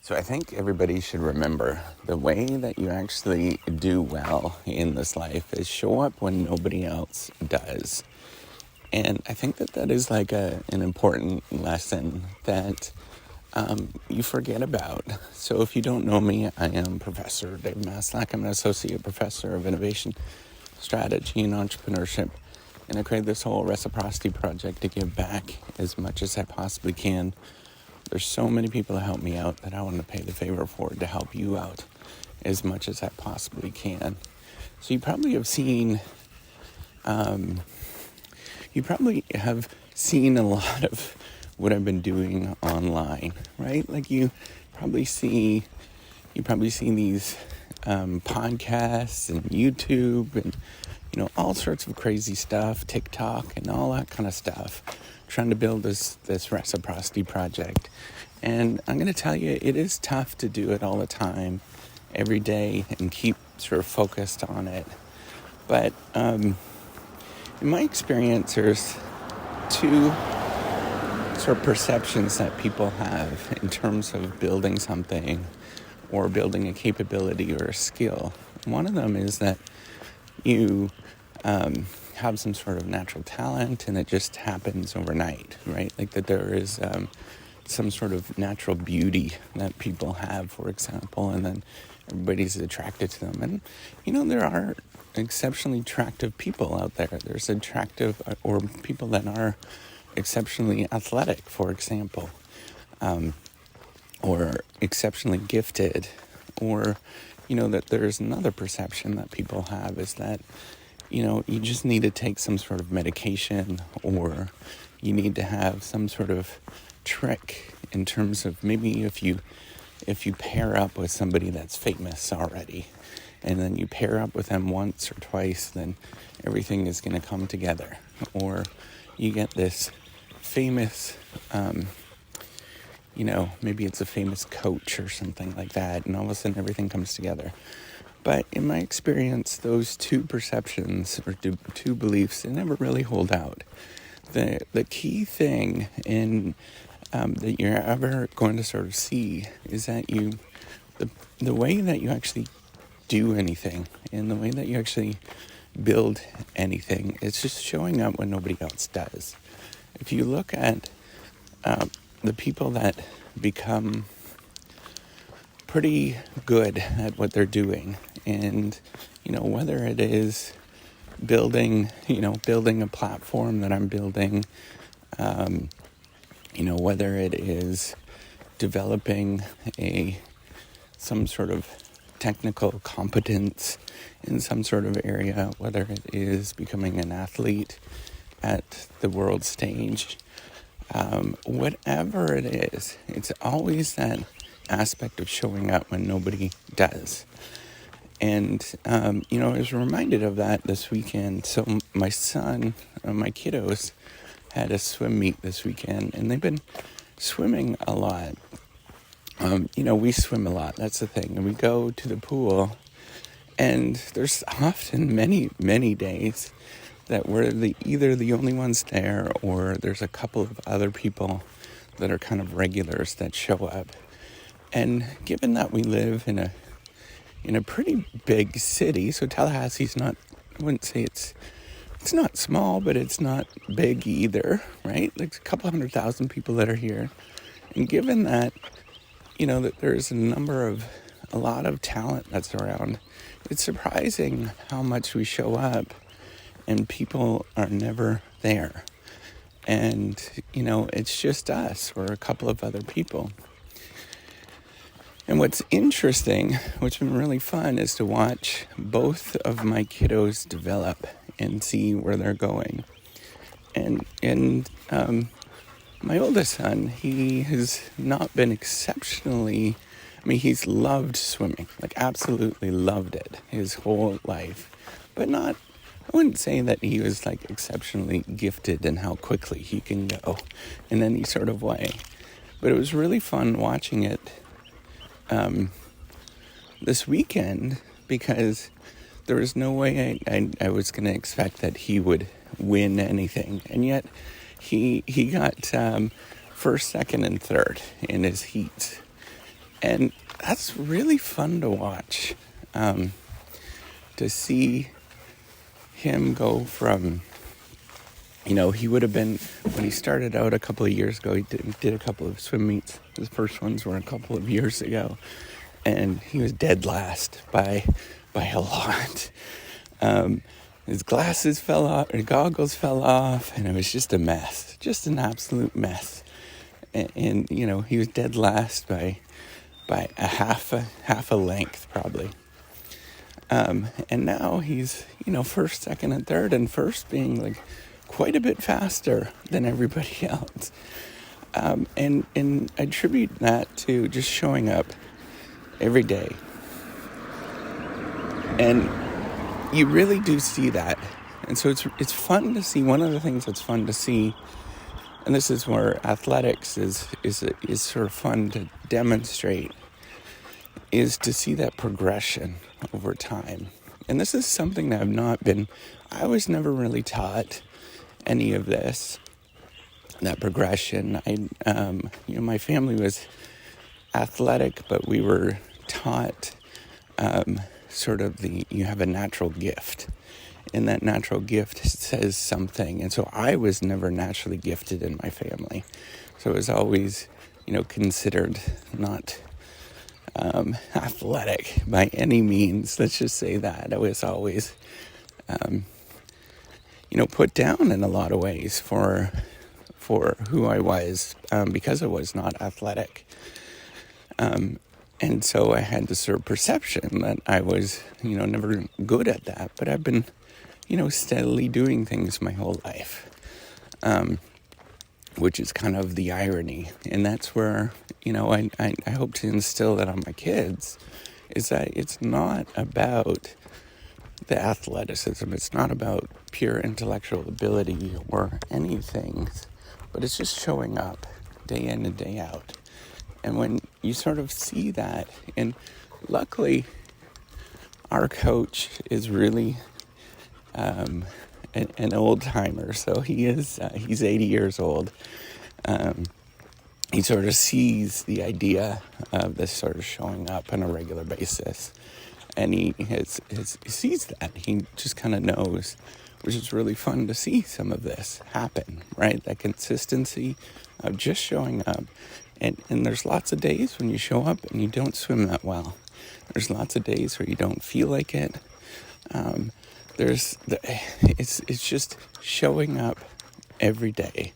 So I think everybody should remember the way that you actually do well in this life is show up when nobody else does. And I think that is like an important lesson that you forget about. So if you don't know me, I am Professor Dave Maslach. I'm an Associate Professor of Innovation, Strategy, and Entrepreneurship. And I created this whole reciprocity project to give back as much as I possibly can. There's so many people that help me out that I want to pay the favor for to help you out as much as I possibly can. So you probably have seen a lot of what I've been doing online, right? Like you probably see these podcasts and YouTube and all sorts of crazy stuff, TikTok and all that kind of stuff, trying to build this reciprocity project. And I'm going to tell you, it is tough to do it all the time, every day, and keep sort of focused on it. But in my experience, there's two sort of perceptions that people have in terms of building something or building a capability or a skill. One of them is that you have some sort of natural talent and it just happens overnight, right? Like that there is some sort of natural beauty that people have, for example, and then everybody's attracted to them. And, there are exceptionally attractive people out there. There's attractive or people that are exceptionally athletic, for example, or exceptionally gifted, or, that there's another perception that people have is that, you just need to take some sort of medication, or you need to have some sort of trick in terms of maybe if you pair up with somebody that's famous already, and then you pair up with them once or twice, then everything is going to come together. Or you get this famous, maybe it's a famous coach or something like that, and all of a sudden everything comes together. But in my experience, those two perceptions or two beliefs, they never really hold out. The key thing that you're ever going to sort of see is that the way that you actually do anything and the way that you actually build anything, it's just showing up when nobody else does. If you look at the people that become pretty good at what they're doing, and whether it is building a platform that I'm building, whether it is developing some sort of technical competence in some sort of area, whether it is becoming an athlete at the world stage, whatever it is, it's always that aspect of showing up when nobody does. And, I was reminded of that this weekend. So my son, my kiddos had a swim meet this weekend, and they've been swimming a lot. We swim a lot, that's the thing. And we go to the pool, and there's often many, many days that we're either the only ones there, or there's a couple of other people that are kind of regulars that show up. And given that we live in a pretty big city, so Tallahassee's not, I wouldn't say it's not small, but it's not big either, right? There's a couple 100,000 people that are here. And given that, that there's a lot of talent that's around, it's surprising how much we show up and people are never there. And, it's just us or a couple of other people. And what's interesting, which has been really fun, is to watch both of my kiddos develop and see where they're going. And my oldest son, he has not been exceptionally, he's loved swimming, like absolutely loved it his whole life. But I wouldn't say that he was like exceptionally gifted in how quickly he can go in any sort of way. But it was really fun watching it this weekend, because there was no way I was going to expect that he would win anything. And yet he got first, second, and third in his heats. And that's really fun to watch, to see him go from, he would have been, when he started out a couple of years ago, he did a couple of swim meets. His first ones were a couple of years ago, and he was dead last by a lot. His glasses fell off, or goggles fell off, and it was just a mess, just an absolute mess. And he was dead last by a half a length probably. And now he's, first, second, and third, and first being like quite a bit faster than everybody else. And I attribute that to just showing up every day. And you really do see that. And so it's fun to see. One of the things that's fun to see, and this is where athletics is sort of fun to demonstrate, is to see that progression over time. And this is something that I was never really taught any of this, that progression. My family was athletic, but we were taught you have a natural gift, and that natural gift says something. And so I was never naturally gifted in my family. So it was always, considered not athletic by any means. Let's just say that. I was always, put down in a lot of ways for who I was, because I was not athletic. And so I had this sort of perception that I was, never good at that. But I've been, steadily doing things my whole life, which is kind of the irony. And that's where, I hope to instill that on my kids, is that it's not about the athleticism. It's not about pure intellectual ability or anything, but it's just showing up day in and day out. And when you sort of see that, and luckily our coach is really an old timer, so he's 80 years old. He sort of sees the idea of this sort of showing up on a regular basis, and he sees that. He just kind of knows, which is really fun to see some of this happen, right? That consistency of just showing up. And there's lots of days when you show up and you don't swim that well. There's lots of days where you don't feel like it. It's just showing up every day,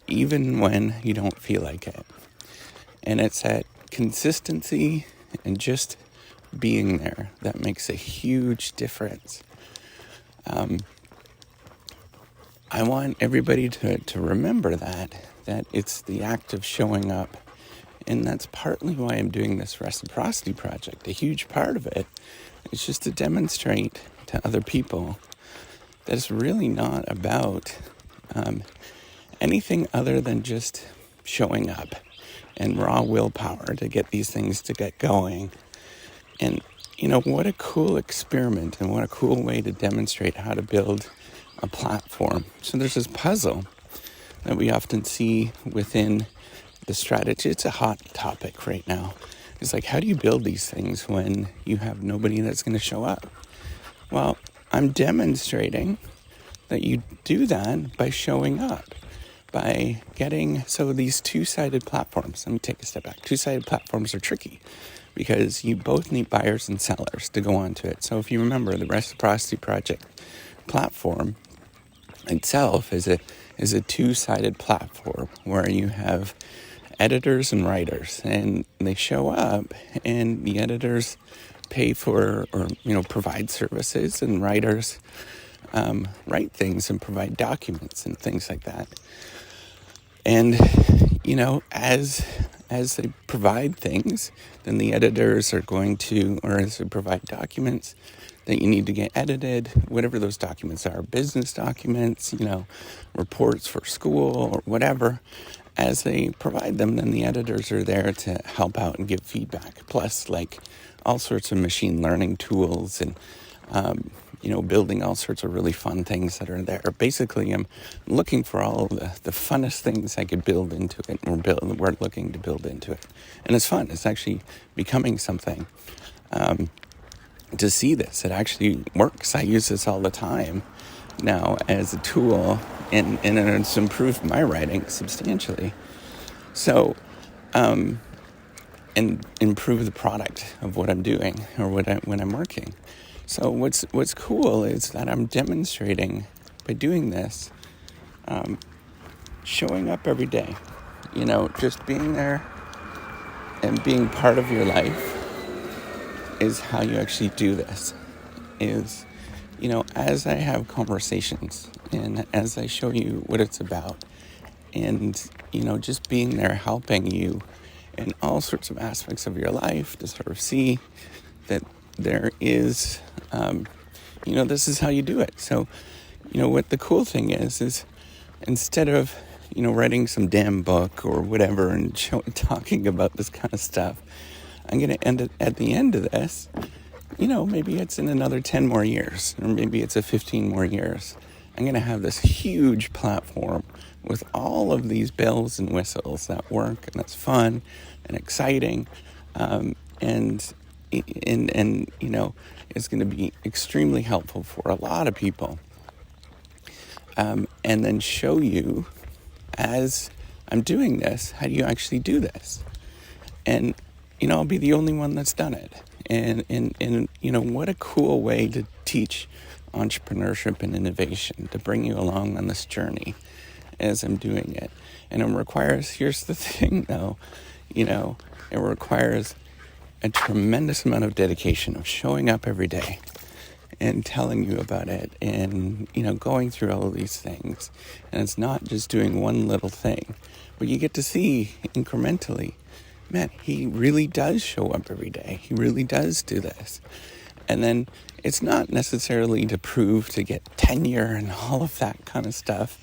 even when you don't feel like it. And it's that consistency and just being there that makes a huge difference. I want everybody to remember that it's the act of showing up. And that's partly why I'm doing this reciprocity project. A huge part of it is just to demonstrate to other people that it's really not about anything other than just showing up and raw willpower to get these things to get going. And, what a cool experiment, and what a cool way to demonstrate how to build a platform. So there's this puzzle that we often see within the strategy. It's a hot topic right now. It's like, how do you build these things when you have nobody that's going to show up? Well, I'm demonstrating that you do that by showing up, by getting, so these two-sided platforms, let me take a step back. Two-sided platforms are tricky because you both need buyers and sellers to go onto it. So if you remember, the reciprocity project platform itself is a two-sided platform where you have editors and writers, and they show up, and the editors pay for or provide services, and writers write things and provide documents and things like that. And as they provide things, then the editors are going to, or as they provide documents that you need to get edited, whatever those documents are, business documents, reports for school or whatever. As they provide them, then the editors are there to help out and give feedback. Plus, like all sorts of machine learning tools and building all sorts of really fun things that are there. Basically, I'm looking for all of the funnest things I could build into it, or we're looking to build into it. And it's fun. It's actually becoming something. To see this, it actually works. I use this all the time now as a tool, and it's improved my writing substantially. So, and improve the product of what I'm doing or when I'm working. So what's cool is that I'm demonstrating by doing this, showing up every day, just being there and being part of your life is how you actually do this. Is, as I have conversations and as I show you what it's about, and, just being there helping you in all sorts of aspects of your life to sort of see that there is, this is how you do it. So, what the cool thing is instead of, writing some damn book or whatever and talking about this kind of stuff, I'm going to end it at the end of this. Maybe it's in another 10 more years, or maybe it's a 15 more years. I'm going to have this huge platform with all of these bells and whistles that work, and that's fun and exciting, and it's going to be extremely helpful for a lot of people. And then show you, as I'm doing this, how do you actually do this? And I'll be the only one that's done it. And what a cool way to teach entrepreneurship and innovation, to bring you along on this journey as I'm doing it. And it requires, here's the thing though, it requires a tremendous amount of dedication of showing up every day and telling you about it and, going through all of these things. And it's not just doing one little thing, but you get to see incrementally, man, he really does show up every day. He really does do this. And then it's not necessarily to prove to get tenure and all of that kind of stuff,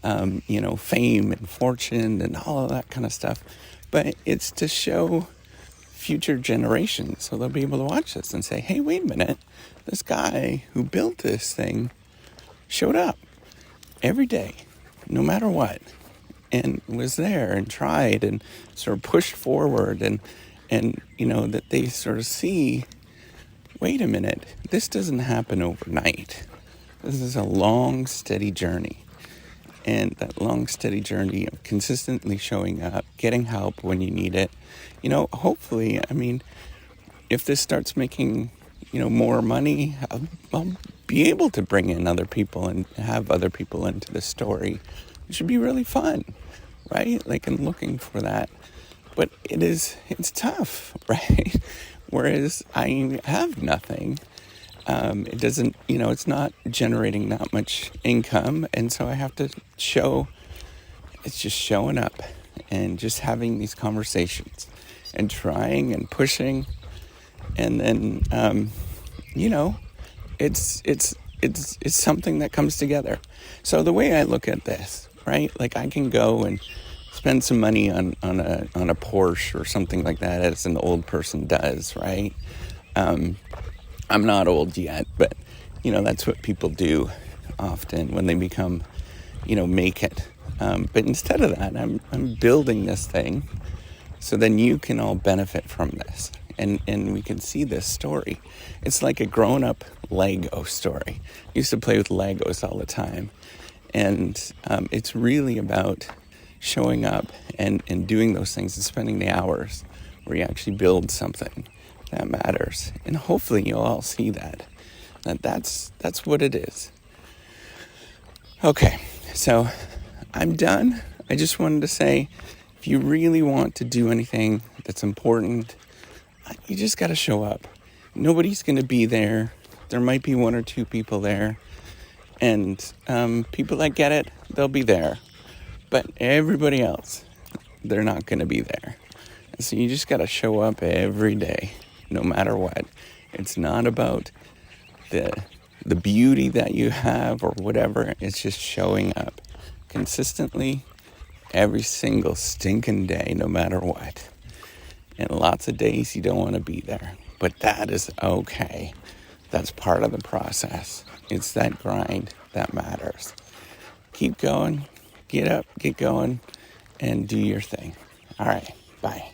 fame and fortune and all of that kind of stuff. But it's to show future generations so they'll be able to watch this and say, hey, wait a minute, this guy who built this thing showed up every day, no matter what, and was there and tried and sort of pushed forward and that they sort of see, wait a minute, this doesn't happen overnight. This is a long, steady journey. And that long, steady journey of consistently showing up, getting help when you need it. Hopefully, if this starts making, more money, I'll be able to bring in other people and have other people into the story. It should be really fun, right? Like, I'm looking for that. But it's tough, right? Whereas I have nothing. It doesn't, it's not generating that much income. And so I have to it's just showing up and just having these conversations and trying and pushing. And then, it's something that comes together. So the way I look at this, right? Like, I can go and spend some money on a Porsche or something like that, as an old person does, right? I'm not old yet, but, that's what people do often when they become, make it. But instead of that, I'm building this thing so then you can all benefit from this. And we can see this story. It's like a grown-up Lego story. I used to play with Legos all the time. And it's really about showing up and doing those things and spending the hours where you actually build something that matters. And hopefully you'll all see that's what it is. Okay, so I'm done. I just wanted to say, if you really want to do anything that's important, you just got to show up. Nobody's going to be there. There might be one or two people there. And people that get it, they'll be there. But everybody else, they're not going to be there. And so you just got to show up every day, no matter what. It's not about the beauty that you have or whatever. It's just showing up consistently every single stinking day, no matter what. And lots of days you don't want to be there. But that is okay. That's part of the process. It's that grind that matters. Keep going, get up, get going, and do your thing. All right, bye.